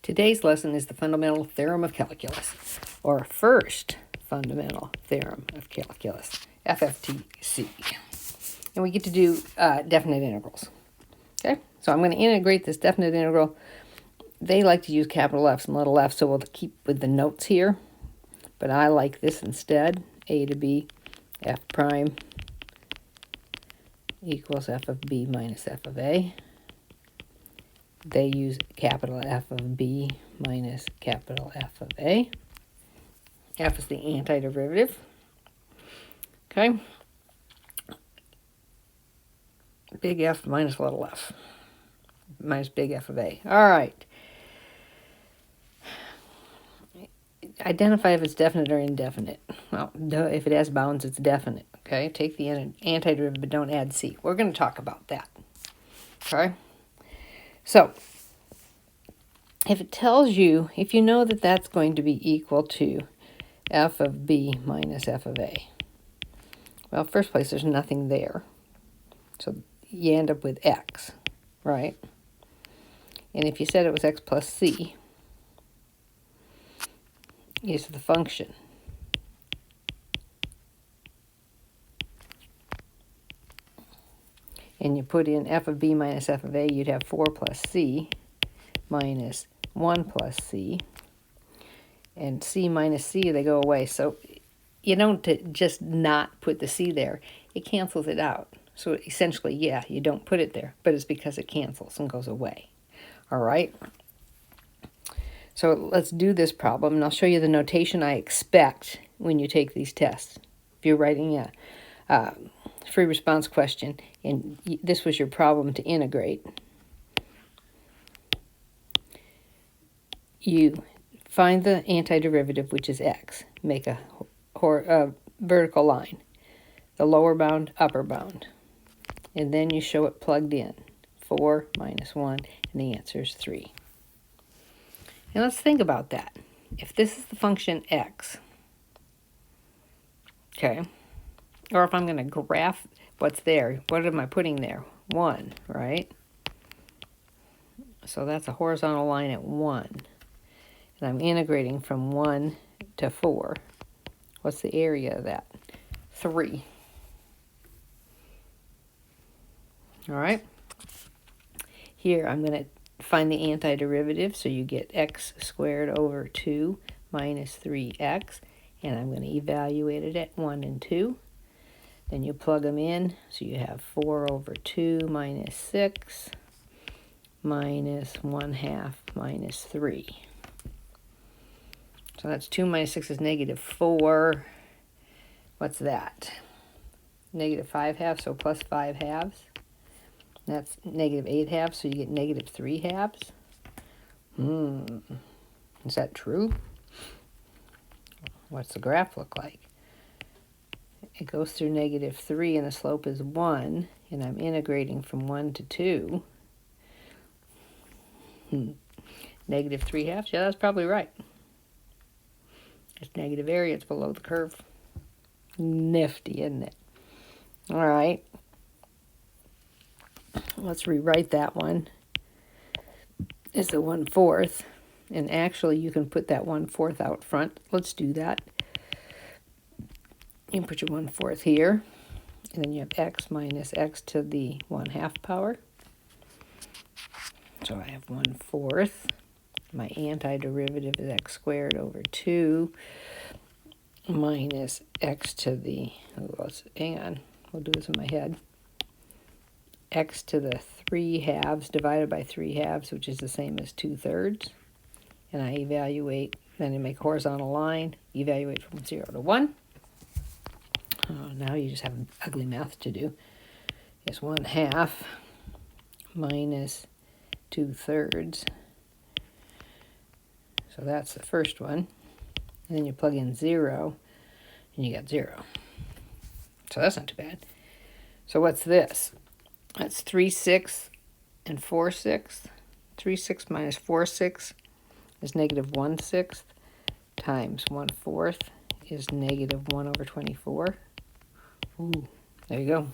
Today's lesson is the fundamental theorem of calculus, or first fundamental theorem of calculus, FFTC. And we get to do definite integrals. Okay, so I'm going to integrate this definite integral. They like to use capital F's and little f, so we'll keep with the notes here. But I like this instead. A to b f prime equals f of b minus f of a. They use capital F of b minus capital F of a. F is the antiderivative. Okay. Big F minus little f. Minus big F of a. All right. Identify if it's definite or indefinite. Well, if it has bounds, it's definite. Okay. Take the antiderivative, but don't add c. We're going to talk about that. Okay. So, if it tells you, if you know that that's going to be equal to f of b minus f of a, well, first place, there's nothing there. So you end up with x, right? And if you said it was x plus c, is the function. And you put in f of b minus f of a, you'd have 4 plus c minus 1 plus c. And c minus c, they go away. So you don't just not put the c there. It cancels it out. So essentially, yeah, you don't put it there, but it's because it cancels and goes away. All right? So let's do this problem, and I'll show you the notation I expect when you take these tests. If you're writing a free response question, and this was your problem to integrate, you find the antiderivative, which is x. Make a vertical line, the lower bound, upper bound. And then you show it plugged in. 4 minus 1, and the answer is 3. And let's think about that. If this is the function x, okay, or if I'm going to graph what's there, what am I putting there? 1, right? So that's a horizontal line at 1. And I'm integrating from 1 to 4. What's the area of that? 3. All right. Here I'm going to find the antiderivative, so you get x squared over 2 minus 3x, and I'm going to evaluate it at 1 and 2. Then you plug them in, so you have 4 over 2 minus 6 minus 1/2 minus 3. So that's 2 minus 6 is negative 4. What's that? Negative 5/2, so plus 5/2. That's negative 8/2, so you get negative 3/2. Is that true? What's the graph look like? It goes through negative 3, and the slope is 1, and I'm integrating from 1 to 2. Negative 3/2, yeah, that's probably right. It's negative area, it's below the curve. Nifty, isn't it? All right. Let's rewrite that one. It's a 1/4, and actually you can put that 1/4 out front. Let's do that. You can put your 1/4 here, and then you have x minus x to the 1/2 power. So I have 1/4. My antiderivative is x squared over 2 minus x to the, hang on, we'll do this in my head. X to the 3/2 divided by 3/2, which is the same as 2/3. And I evaluate, then I make a horizontal line, evaluate from 0 to 1. Now you just have ugly math to do. It's 1/2 minus 2/3. So that's the first one. And then you plug in 0, and you got 0. So that's not too bad. So what's this? That's 3/6 and 4/6. 3/6 minus 4/6 is negative 1/6 times 1/4 is negative 1 over 24. Ooh, there you go.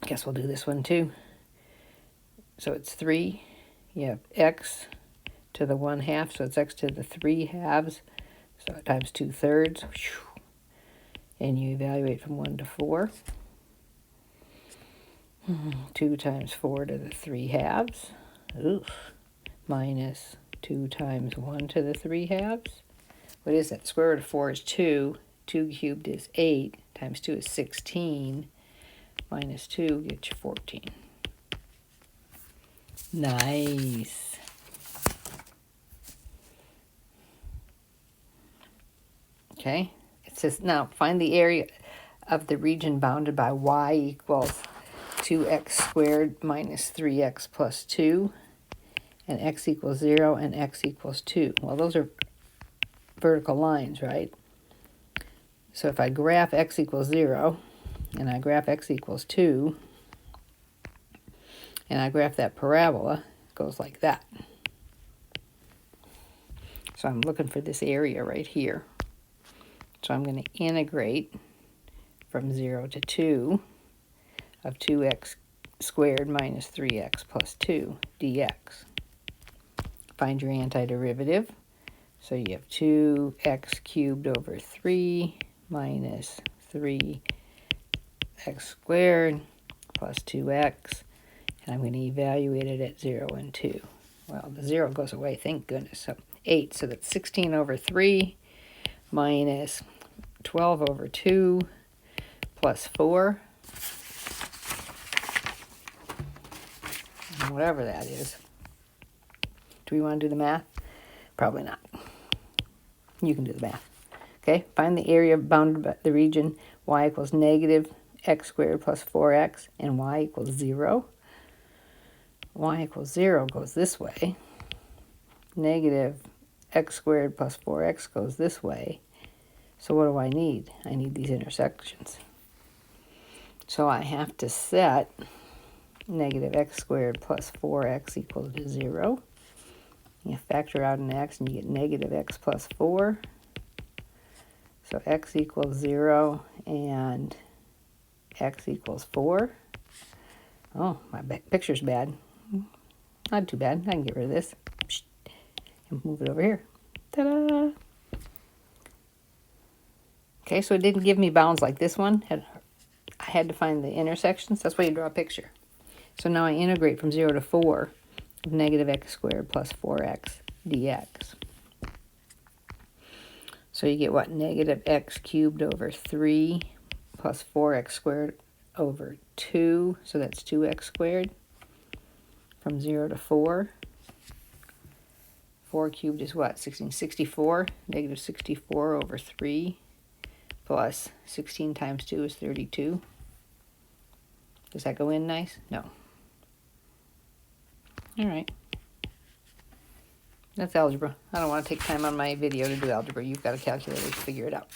Guess we'll do this one too. So it's 3 you have x to the 1/2, so it's x to the 3/2, so times 2/3. And you evaluate from 1 to 4. 2 times 4 to the 3/2. Oof. Minus 2 times 1 to the 3/2. What is that? The square root of 4 is 2. 2 cubed is 8. Times 2 is 16. Minus 2 gets you 14. Nice. Okay. It says, now find the area of the region bounded by y equals 2x squared minus 3x plus 2, and x equals 0 and x equals 2. Well, those are vertical lines, right? So if I graph x equals 0, and I graph x equals 2, and I graph that parabola, it goes like that. So I'm looking for this area right here. So I'm going to integrate from 0 to 2 of 2x squared minus 3x plus 2 dx. Find your antiderivative. So you have 2x cubed over 3 minus 3x squared plus 2x. And I'm going to evaluate it at 0 and 2. Well, the 0 goes away, thank goodness. So 8, so that's 16 over 3 minus 12 over 2 plus 4. Whatever that is. Do we want to do the math? Probably not. You can do the math. Okay, find the area bounded by the region y equals negative x squared plus 4x and y equals 0. Y equals 0 goes this way. Negative x squared plus 4x goes this way. So what do I need? I need these intersections. So I have to set negative x squared plus 4x equals to 0. You factor out an x and you get negative x plus 4. So x equals 0 and x equals 4. Oh, my picture's bad. Not too bad. I can get rid of this. And move it over here. Ta-da! Okay, so it didn't give me bounds like this one. I had to find the intersections. That's why you draw a picture. So now I integrate from 0 to 4 of negative x squared plus 4x dx. So you get what? Negative x cubed over 3 plus 4x squared over 2. So that's 2x squared from 0 to 4. 4 cubed is what? 16. 64. Negative 64 over 3 plus 16 times 2 is 32. Does that go in nice? No. All right. That's algebra. I don't want to take time on my video to do algebra. You've got a calculator to figure it out.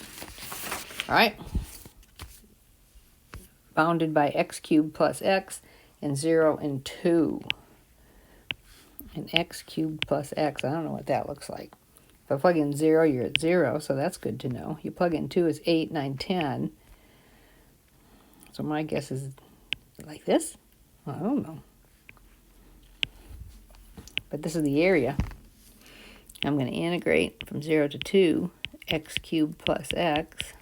All right. Bounded by x cubed plus x and 0 and 2. And x cubed plus x, I don't know what that looks like. If I plug in 0, you're at 0, so that's good to know. You plug in 2 is 8, 9, 10. So my guess is like this? I don't know. But this is the area. I'm going to integrate from 0 to 2, x cubed plus x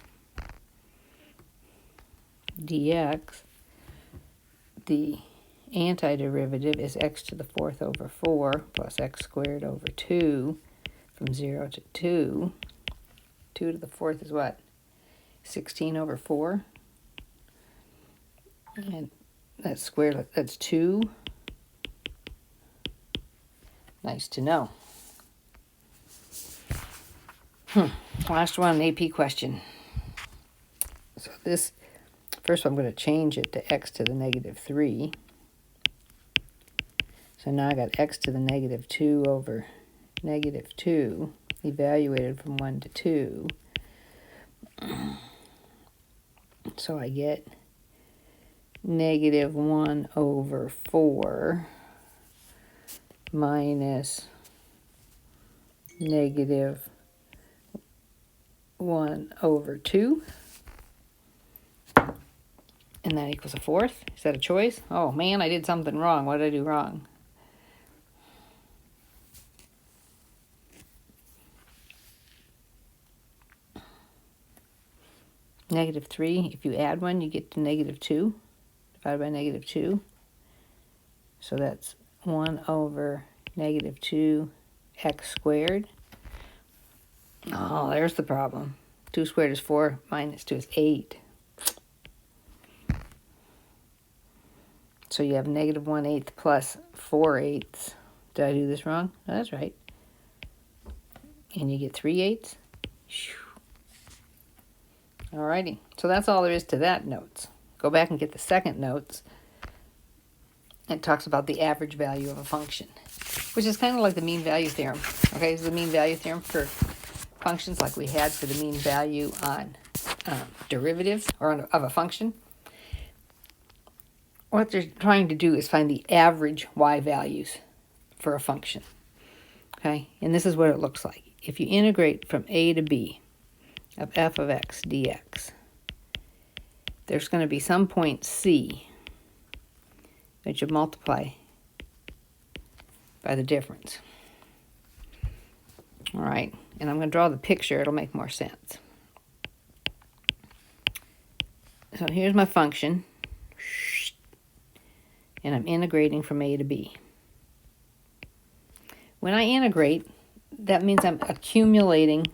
dx. The antiderivative is x to the 4th over 4 plus x squared over 2 from 0 to 2. 2 to the 4th is what? 16 over 4. And that's squared, that's 2. Nice to know. Last one, AP question. So this, first I'm going to change it to x to the negative 3. So now I got x to the negative 2 over negative 2, evaluated from 1 to 2. So I get negative 1 over 4 minus negative 1 over 2. And that equals a 4th. Is that a choice? Oh man, I did something wrong. What did I do wrong? Negative 3, if you add 1, you get to negative 2, divided by negative 2. So that's 1 over negative 2x squared. Oh, there's the problem. 2 squared is 4, minus 2 is 8. So you have negative 1/8 plus 4/8. Did I do this wrong? No, that's right. And you get 3/8. Alrighty, so that's all there is to that notes. Go back and get the second notes. It talks about the average value of a function, which is kind of like the mean value theorem. Okay, it's the mean value theorem for functions like we had for the mean value on derivatives or of a function. What they're trying to do is find the average y values for a function. Okay, and this is what it looks like. If you integrate from a to b of f of x dx, there's going to be some point c that you multiply by the difference. All right, and I'm going to draw the picture. It'll make more sense. So here's my function, and I'm integrating from a to b. When I integrate, that means I'm accumulating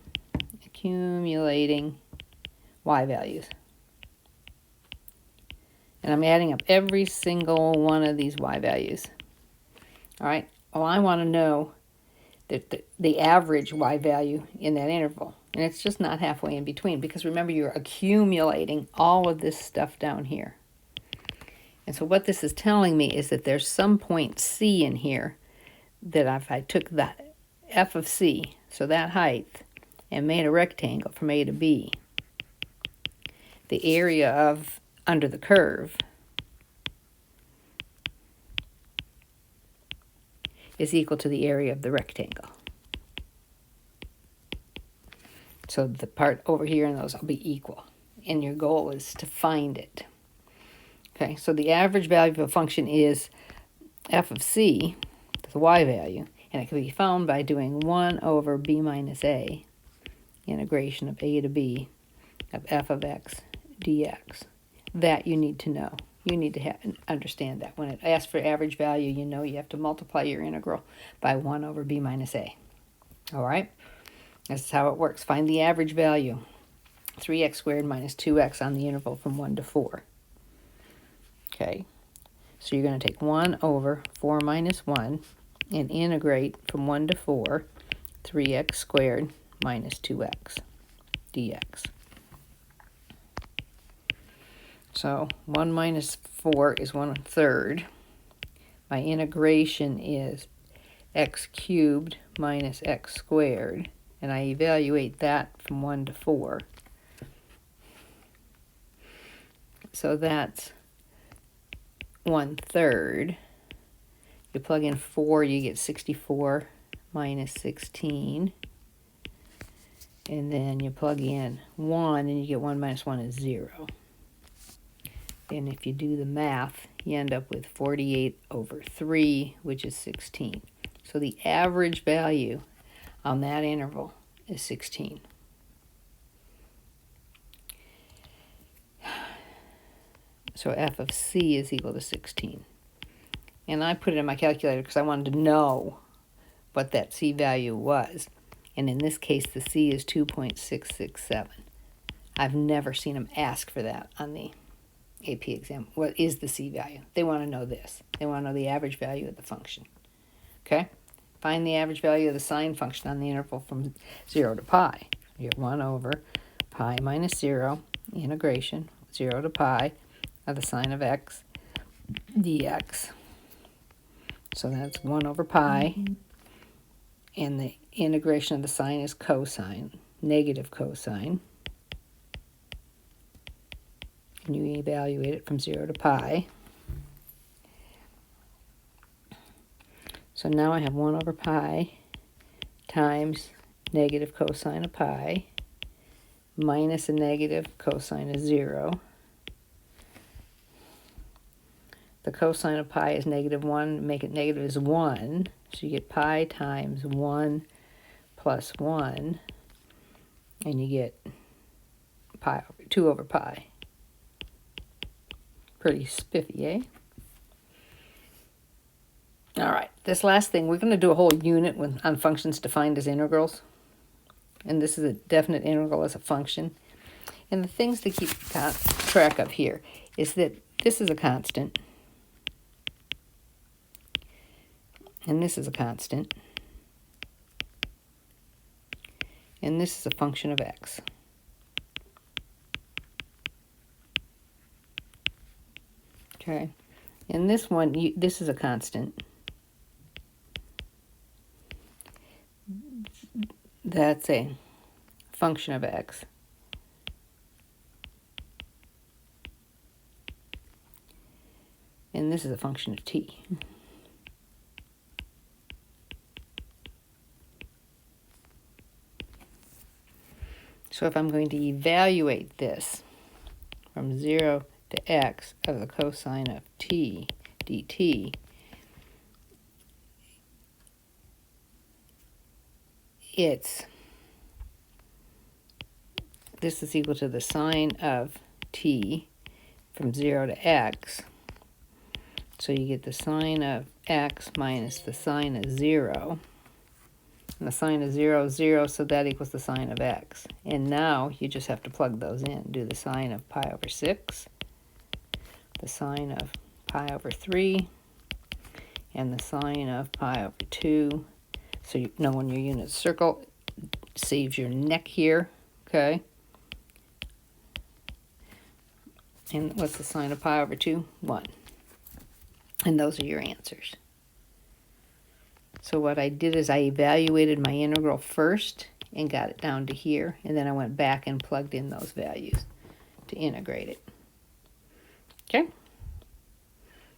y values. And I'm adding up every single one of these y values. All right, well, I want to know the average y value in that interval. And it's just not halfway in between, because remember, you're accumulating all of this stuff down here. And so what this is telling me is that there's some point c in here that if I took that f of c, so that height, and made a rectangle from a to b, the area of under the curve is equal to the area of the rectangle. So the part over here and those will be equal. And your goal is to find it. Okay, so the average value of a function is f of c, the y value, and it can be found by doing 1 over b minus a, integration of a to b of f of x dx. That you need to know. You need to understand that. When it asks for average value, you know you have to multiply your integral by 1 over b minus a. All right? That's how it works. Find the average value. 3x squared minus 2x on the interval from 1 to 4. Okay? So you're going to take 1 over 4 minus 1 and integrate from 1 to 4, 3x squared minus 2x dx. So 1 minus 4 is 1/3. My integration is x cubed minus x squared, and I evaluate that from 1 to 4. So that's 1/3. You plug in 4, you get 64 minus 16. And then you plug in 1, and you get 1 minus 1 is 0. And if you do the math, you end up with 48 over 3, which is 16. So the average value on that interval is 16. So f of c is equal to 16. And I put it in my calculator because I wanted to know what that c value was. And in this case, the c is 2.667. I've never seen them ask for that on the AP exam. What is the c value? They want to know this. They want to know the average value of the function. Okay? Find the average value of the sine function on the interval from 0 to pi. You get 1 over pi minus 0, integration, 0 to pi, of the sine of x dx. So that's 1 over pi, and the integration of the sine is cosine, negative cosine. And you evaluate it from 0 to pi. So now I have 1 over pi times negative cosine of pi minus a negative cosine of 0. The cosine of pi is negative 1. Make it negative is 1. So you get pi times 1 plus 1. And you get pi over 2 over pi. Pretty spiffy, eh? All right, this last thing, we're going to do a whole unit on functions defined as integrals. And this is a definite integral as a function. And the things to keep track of here is that this is a constant. And this is a constant. And this is a function of x. Okay. And this one, this is a constant. That's a function of x. And this is a function of t. So if I'm going to evaluate this from 0 to x of the cosine of t dt, this is equal to the sine of t from 0 to x. So you get the sine of x minus the sine of 0. And the sine of 0 is 0, so that equals the sine of x. And now you just have to plug those in. Do the sine of pi over 6, the sine of pi over 3, and the sine of pi over 2. So you know when your units circle, saves your neck here, okay? And what's the sine of pi over 2? 1. And those are your answers. So what I did is I evaluated my integral first and got it down to here, and then I went back and plugged in those values to integrate it. Okay?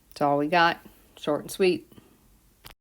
That's all we got. Short and sweet.